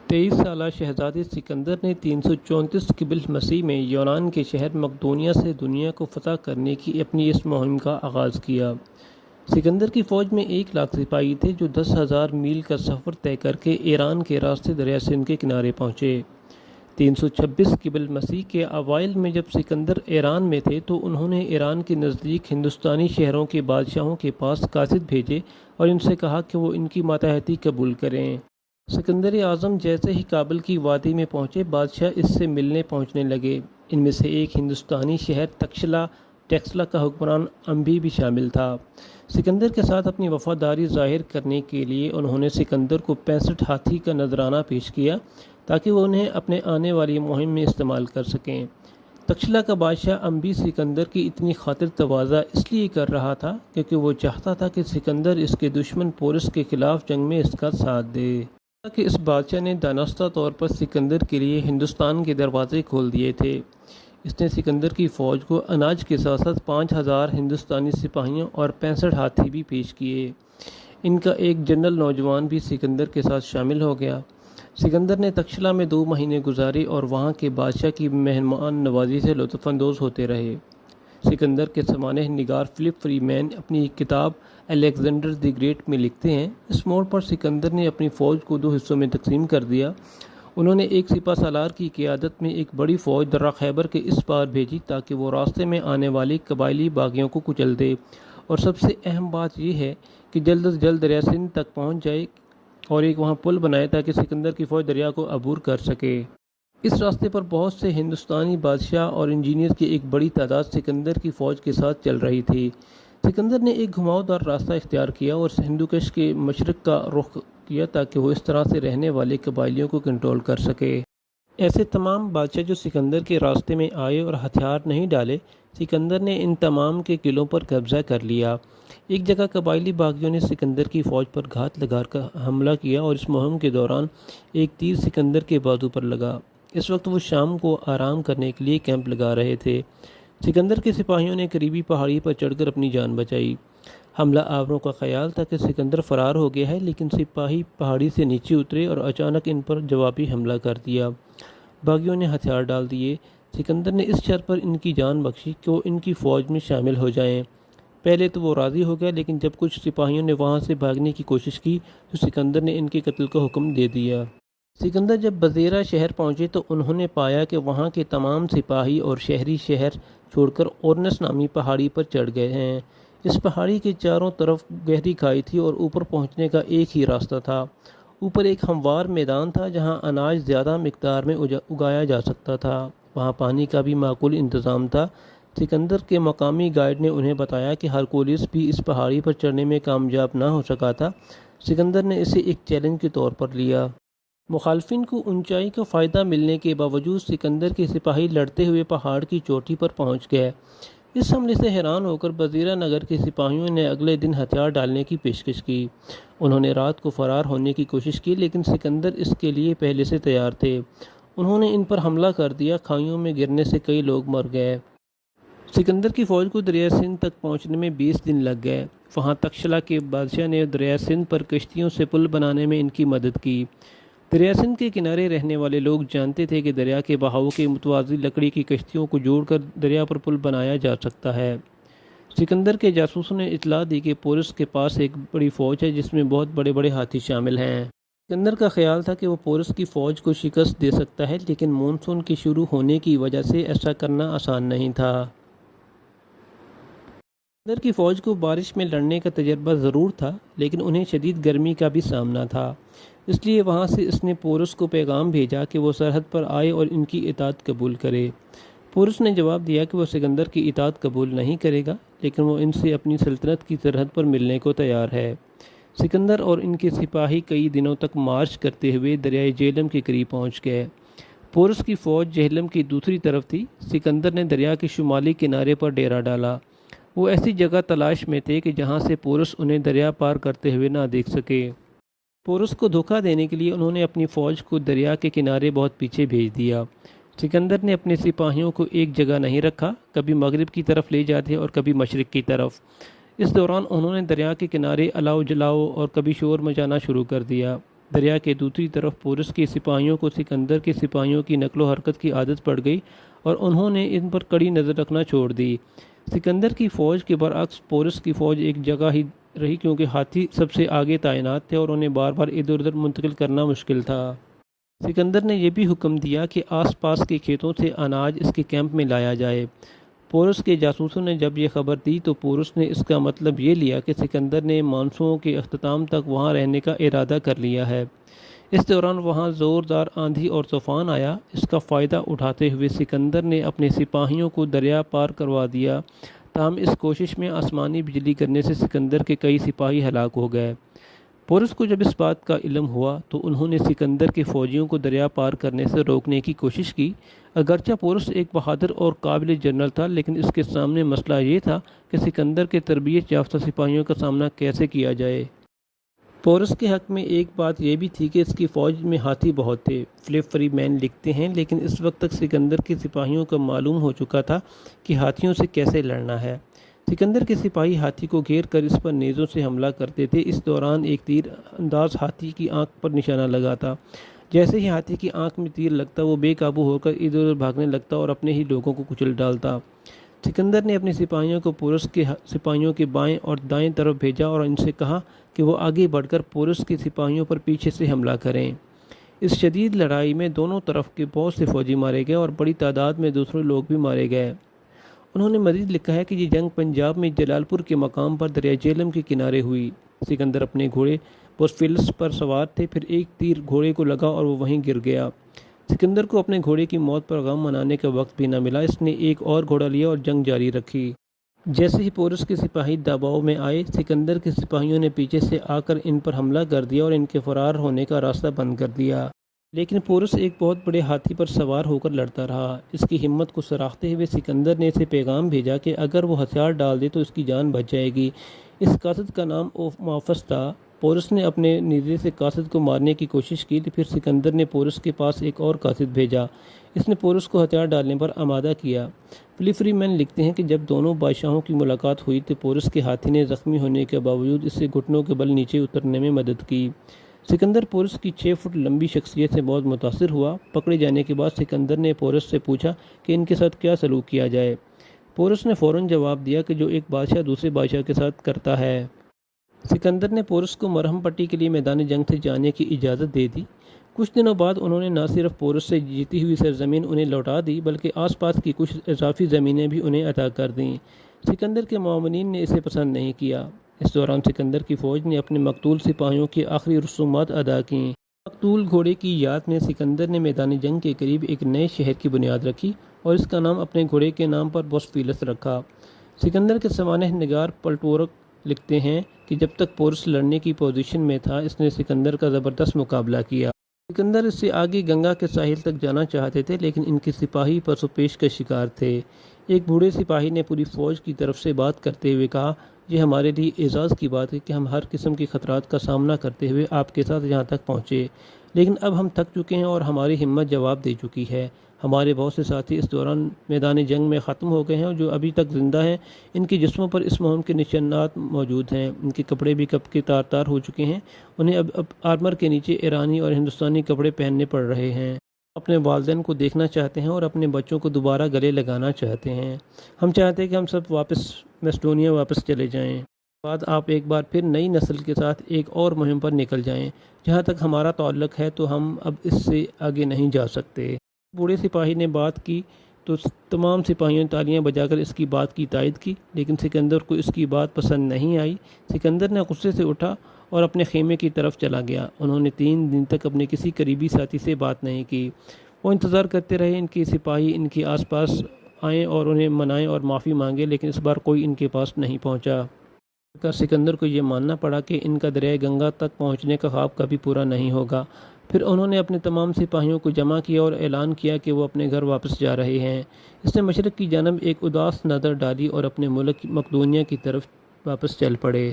23 سالہ شہزادے سکندر نے 334 قبل مسیح میں یونان کے شہر مقدونیہ سے دنیا کو فتح کرنے کی اپنی اس مہم کا آغاز کیا۔ سکندر کی فوج میں 1,00,000 سپاہی تھے جو 10,000 میل کا سفر طے کر کے ایران کے راستے دریا سندھ کے کنارے پہنچے۔ 326 قبل مسیح کے اوائل میں جب سکندر ایران میں تھے تو انہوں نے ایران کے نزدیک ہندوستانی شہروں کے بادشاہوں کے پاس قاصد بھیجے اور ان سے کہا کہ وہ ان کی ماتحتی قبول کریں۔ سکندر اعظم جیسے ہی کابل کی وادی میں پہنچے بادشاہ اس سے ملنے پہنچنے لگے۔ ان میں سے ایک ہندوستانی شہر ٹیکسلا کا حکمران امبی بھی شامل تھا۔ سکندر کے ساتھ اپنی وفاداری ظاہر کرنے کے لیے انہوں نے سکندر کو 65 ہاتھی کا نذرانہ پیش کیا تاکہ وہ انہیں اپنے آنے والی مہم میں استعمال کر سکیں۔ تکشلا کا بادشاہ امبی سکندر کی اتنی خاطر تواضع اس لیے کر رہا تھا کیونکہ وہ چاہتا تھا کہ سکندر اس کے دشمن پورس کے خلاف جنگ میں اس کا ساتھ دے۔ کہ اس بادشاہ نے دانستہ طور پر سکندر کے لیے ہندوستان کے دروازے کھول دیے تھے۔ اس نے سکندر کی فوج کو اناج کے ساتھ ساتھ 5,000 ہندوستانی سپاہیوں اور 65 ہاتھی بھی پیش کیے۔ ان کا ایک جنرل نوجوان بھی سکندر کے ساتھ شامل ہو گیا۔ سکندر نے تکشلا میں 2 مہینے گزارے اور وہاں کے بادشاہ کی مہمان نوازی سے لطف اندوز ہوتے رہے۔ سکندر کے سمانح نگار فلپ فری مین اپنی ایک کتاب الیگزینڈر دی گریٹ میں لکھتے ہیں، اس موڑ پر سکندر نے اپنی فوج کو 2 حصوں میں تقسیم کر دیا۔ انہوں نے ایک سپہ سالار کی قیادت میں ایک بڑی فوج درہ خیبر کے اس پار بھیجی تاکہ وہ راستے میں آنے والی قبائلی باغیوں کو کچل دے، اور سب سے اہم بات یہ ہے کہ جلد از جلد دریا سندھ تک پہنچ جائے اور ایک وہاں پل بنائے تاکہ سکندر کی فوج دریا کو عبور کر سکے۔ اس راستے پر بہت سے ہندوستانی بادشاہ اور انجینئر کی ایک بڑی تعداد سکندر کی فوج کے ساتھ چل رہی تھی۔ سکندر نے ایک گھماؤدار راستہ اختیار کیا اور ہندوکش کے مشرق کا رخ کیا تاکہ وہ اس طرح سے رہنے والے قبائلیوں کو کنٹرول کر سکے۔ ایسے تمام بادشاہ جو سکندر کے راستے میں آئے اور ہتھیار نہیں ڈالے، سکندر نے ان تمام کے قلعوں پر قبضہ کر لیا۔ ایک جگہ قبائلی باغیوں نے سکندر کی فوج پر گھات لگا کر حملہ کیا اور اس مہم کے دوران ایک تیر سکندر کے بازو پر لگا۔ اس وقت وہ شام کو آرام کرنے کے لیے کیمپ لگا رہے تھے۔ سکندر کے سپاہیوں نے قریبی پہاڑی پر چڑھ کر اپنی جان بچائی۔ حملہ آوروں کا خیال تھا کہ سکندر فرار ہو گیا ہے، لیکن سپاہی پہاڑی سے نیچے اترے اور اچانک ان پر جوابی حملہ کر دیا۔ باغیوں نے ہتھیار ڈال دیے۔ سکندر نے اس شرط پر ان کی جان بخشی کہ وہ ان کی فوج میں شامل ہو جائیں۔ پہلے تو وہ راضی ہو گیا، لیکن جب کچھ سپاہیوں نے وہاں سے بھاگنے کی کوشش کی تو سکندر نے ان کے قتل کا حکم دے دیا۔ سکندر جب بزیرہ شہر پہنچے تو انہوں نے پایا کہ وہاں کے تمام سپاہی اور شہری شہر چھوڑ کر اورنس نامی پہاڑی پر چڑھ گئے ہیں۔ اس پہاڑی کے چاروں طرف گہری کھائی تھی اور اوپر پہنچنے کا ایک ہی راستہ تھا۔ اوپر ایک ہموار میدان تھا جہاں اناج زیادہ مقدار میں اگایا جا سکتا تھا۔ وہاں پانی کا بھی معقول انتظام تھا۔ سکندر کے مقامی گائیڈ نے انہیں بتایا کہ ہرکولس بھی اس پہاڑی پر چڑھنے میں کامیاب نہ ہو سکا تھا۔ سکندر نے اسے ایک چیلنج کے طور پر لیا۔ مخالفین کو اونچائی کا فائدہ ملنے کے باوجود سکندر کے سپاہی لڑتے ہوئے پہاڑ کی چوٹی پر پہنچ گئے۔ اس حملے سے حیران ہو کر بزیرہ نگر کے سپاہیوں نے اگلے دن ہتھیار ڈالنے کی پیشکش کی۔ انہوں نے رات کو فرار ہونے کی کوشش کی، لیکن سکندر اس کے لیے پہلے سے تیار تھے۔ انہوں نے ان پر حملہ کر دیا۔ کھائیوں میں گرنے سے کئی لوگ مر گئے۔ سکندر کی فوج کو دریا سندھ تک پہنچنے میں 20 دن لگ گئے۔ وہاں تکشلا کے بادشاہ نے دریا سندھ پر کشتیوں سے پل بنانے میں ان کی مدد کی۔ دریا سندھ کے کنارے رہنے والے لوگ جانتے تھے کہ دریا کے بہاؤ کے متوازی لکڑی کی کشتیوں کو جوڑ کر دریا پر پل بنایا جا سکتا ہے۔ سکندر کے جاسوسوں نے اطلاع دی کہ پورس کے پاس ایک بڑی فوج ہے جس میں بہت بڑے بڑے ہاتھی شامل ہیں۔ سکندر کا خیال تھا کہ وہ پورس کی فوج کو شکست دے سکتا ہے، لیکن مونسون کے شروع ہونے کی وجہ سے ایسا کرنا آسان نہیں تھا۔ سکندر کی فوج کو بارش میں لڑنے کا تجربہ ضرور تھا، لیکن انہیں شدید گرمی کا بھی سامنا تھا۔ اس لیے وہاں سے اس نے پورس کو پیغام بھیجا کہ وہ سرحد پر آئے اور ان کی اطاعت قبول کرے۔ پورس نے جواب دیا کہ وہ سکندر کی اطاعت قبول نہیں کرے گا، لیکن وہ ان سے اپنی سلطنت کی سرحد پر ملنے کو تیار ہے۔ سکندر اور ان کے سپاہی کئی دنوں تک مارچ کرتے ہوئے دریائے جہلم کے قریب پہنچ گئے۔ پورس کی فوج جہلم کی دوسری طرف تھی۔ سکندر نے دریا کے شمالی کنارے پر ڈیرا ڈالا۔ وہ ایسی جگہ تلاش میں تھے کہ جہاں سے پورس انہیں دریا پار کرتے ہوئے نہ دیکھ سکے۔ پورس کو دھوکہ دینے کے لیے انہوں نے اپنی فوج کو دریا کے کنارے بہت پیچھے بھیج دیا۔ سکندر نے اپنے سپاہیوں کو ایک جگہ نہیں رکھا، کبھی مغرب کی طرف لے جاتے اور کبھی مشرق کی طرف۔ اس دوران انہوں نے دریا کے کنارے الاؤ جلاؤ اور کبھی شور مچانا شروع کر دیا۔ دریا کے دوسری طرف پورس کے سپاہیوں کو سکندر کے سپاہیوں کی نقل و حرکت کی عادت پڑ گئی اور انہوں نے ان پر کڑی نظر رکھنا چھوڑ دی۔ سکندر کی فوج کے برعکس پورس کی فوج ایک جگہ ہی رہی، کیونکہ ہاتھی سب سے آگے تعینات تھے اور انہیں بار بار ادھر ادھر منتقل کرنا مشکل تھا۔ سکندر نے یہ بھی حکم دیا کہ آس پاس کے کھیتوں سے اناج اس کے کیمپ میں لایا جائے۔ پورس کے جاسوسوں نے جب یہ خبر دی تو پورس نے اس کا مطلب یہ لیا کہ سکندر نے مانسوں کے اختتام تک وہاں رہنے کا ارادہ کر لیا ہے۔ اس دوران وہاں زوردار آندھی اور طوفان آیا۔ اس کا فائدہ اٹھاتے ہوئے سکندر نے اپنے سپاہیوں کو دریا پار کروا دیا، تاہم اس کوشش میں آسمانی بجلی گرنے سے سکندر کے کئی سپاہی ہلاک ہو گئے۔ پورس کو جب اس بات کا علم ہوا تو انہوں نے سکندر کے فوجیوں کو دریا پار کرنے سے روکنے کی کوشش کی۔ اگرچہ پورس ایک بہادر اور قابل جنرل تھا، لیکن اس کے سامنے مسئلہ یہ تھا کہ سکندر کے تربیت یافتہ سپاہیوں کا سامنا کیسے کیا جائے۔ پورس کے حق میں ایک بات یہ بھی تھی کہ اس کی فوج میں ہاتھی بہت تھے۔ فلپ فری مین لکھتے ہیں، لیکن اس وقت تک سکندر کے سپاہیوں کو معلوم ہو چکا تھا کہ ہاتھیوں سے کیسے لڑنا ہے۔ سکندر کے سپاہی ہاتھی کو گھیر کر اس پر نیزوں سے حملہ کرتے تھے۔ اس دوران ایک تیر انداز ہاتھی کی آنکھ پر نشانہ لگاتا۔ جیسے ہی ہاتھی کی آنکھ میں تیر لگتا وہ بے قابو ہو کر ادھر ادھر بھاگنے لگتا اور اپنے ہی لوگوں کو کچل ڈالتا۔ سکندر نے اپنے سپاہیوں کو پورس کے سپاہیوں کے بائیں اور دائیں طرف بھیجا اور ان سے کہا کہ وہ آگے بڑھ کر پورس کے سپاہیوں پر پیچھے سے حملہ کریں۔ اس شدید لڑائی میں دونوں طرف کے بہت سے فوجی مارے گئے اور بڑی تعداد میں دوسرے لوگ بھی مارے گئے۔ انہوں نے مزید لکھا ہے کہ یہ جنگ پنجاب میں جلال پور کے مقام پر دریا جہلم کے کنارے ہوئی۔ سکندر اپنے گھوڑے بوسفیلس پر سوار تھے، پھر ایک تیر گھوڑے کو لگا اور وہ وہیں گر گیا۔ سکندر کو اپنے گھوڑے کی موت پر غم منانے کا وقت بھی نہ ملا۔ اس نے ایک اور گھوڑا لیا اور جنگ جاری رکھی۔ جیسے ہی پورس کے سپاہی دباؤ میں آئے، سکندر کے سپاہیوں نے پیچھے سے آ کر ان پر حملہ کر دیا اور ان کے فرار ہونے کا راستہ بند کر دیا۔ لیکن پورس ایک بہت بڑے ہاتھی پر سوار ہو کر لڑتا رہا۔ اس کی ہمت کو سراہتے ہوئے سکندر نے اسے پیغام بھیجا کہ اگر وہ ہتھیار ڈال دے تو اس کی جان بچ جائے گی۔ اس قاصد کا نام اومافس تھا۔ پورس نے اپنے نیزے سے قاصد کو مارنے کی کوشش کی، پھر سکندر نے پورس کے پاس ایک اور قاصد بھیجا۔ اس نے پورس کو ہتھیار ڈالنے پر آمادہ کیا۔ فلپ فری مین لکھتے ہیں کہ جب دونوں بادشاہوں کی ملاقات ہوئی تو پورس کے ہاتھی نے زخمی ہونے کے باوجود اسے گھٹنوں کے بل نیچے اترنے میں مدد کی۔ سکندر پورس کی 6 فٹ لمبی شخصیت سے بہت متاثر ہوا۔ پکڑے جانے کے بعد سکندر نے پورس سے پوچھا کہ ان کے ساتھ کیا سلوک کیا جائے۔ پورس نے فوراً جواب دیا کہ جو ایک بادشاہ دوسرے بادشاہ کے ساتھ کرتا ہے۔ سکندر نے پورس کو مرہم پٹی کے لیے میدان جنگ سے جانے کی اجازت دے دی۔ کچھ دنوں بعد انہوں نے نہ صرف پورس سے جیتی ہوئی سرزمین انہیں لوٹا دی، بلکہ آس پاس کی کچھ اضافی زمینیں بھی انہیں عطا کر دیں۔ سکندر کے معاونین نے اسے پسند نہیں کیا۔ اس دوران سکندر کی فوج نے اپنے مقتول سپاہیوں کی آخری رسومات ادا کیں۔ مقتول گھوڑے کی یاد میں سکندر نے میدان جنگ کے قریب ایک نئے شہر کی بنیاد رکھی اور اس کا نام اپنے گھوڑے کے نام پر بوسفیلس رکھا۔ سکندر کے سوانح نگار پلٹورک لکھتے ہیں کہ جب تک پورس لڑنے کی پوزیشن میں تھا، اس نے سکندر کا زبردست مقابلہ کیا۔ سکندر اس سے آگے گنگا کے ساحل تک جانا چاہتے تھے، لیکن ان کے سپاہی پس و پیش کا شکار تھے۔ ایک بوڑھے سپاہی نے پوری فوج کی طرف سے بات کرتے ہوئے کہا، یہ ہمارے لیے اعزاز کی بات ہے کہ ہم ہر قسم کے خطرات کا سامنا کرتے ہوئے آپ کے ساتھ یہاں تک پہنچے، لیکن اب ہم تھک چکے ہیں اور ہماری ہمت جواب دے چکی ہے۔ ہمارے بہت سے ساتھی اس دوران میدان جنگ میں ختم ہو گئے ہیں اور جو ابھی تک زندہ ہیں ان کے جسموں پر اس مہم کے نشانات موجود ہیں۔ ان کے کپڑے بھی کب کے تار تار ہو چکے ہیں۔ انہیں اب آرمر کے نیچے ایرانی اور ہندوستانی کپڑے پہننے پڑ رہے ہیں۔ اپنے والدین کو دیکھنا چاہتے ہیں اور اپنے بچوں کو دوبارہ گلے لگانا چاہتے ہیں۔ ہم چاہتے ہیں کہ ہم سب میسیڈونیا واپس چلے جائیں۔ بعد آپ ایک بار پھر نئی نسل کے ساتھ ایک اور مہم پر نکل جائیں۔ جہاں تک ہمارا تعلق ہے تو ہم اب اس سے آگے نہیں جا سکتے۔ بوڑھے سپاہی نے بات کی تو تمام سپاہیوں نے تالیاں بجا کر اس کی بات کی تائید کی، لیکن سکندر کو اس کی بات پسند نہیں آئی۔ سکندر نے غصے سے اٹھا اور اپنے خیمے کی طرف چلا گیا۔ انہوں نے 3 دن تک اپنے کسی قریبی ساتھی سے بات نہیں کی۔ وہ انتظار کرتے رہے ان کے سپاہی ان کے آس پاس آئیں اور انہیں منائیں اور معافی مانگے، لیکن اس بار کوئی ان کے پاس نہیں پہنچا۔ سکندر کو یہ ماننا پڑا کہ ان کا دریائے گنگا تک پہنچنے کا خواب کبھی پورا نہیں ہوگا۔ پھر انہوں نے اپنے تمام سپاہیوں کو جمع کیا اور اعلان کیا کہ وہ اپنے گھر واپس جا رہے ہیں۔ اس نے مشرق کی جانب ایک اداس نظر ڈالی اور اپنے ملک مقدونیہ کی طرف واپس چل پڑے۔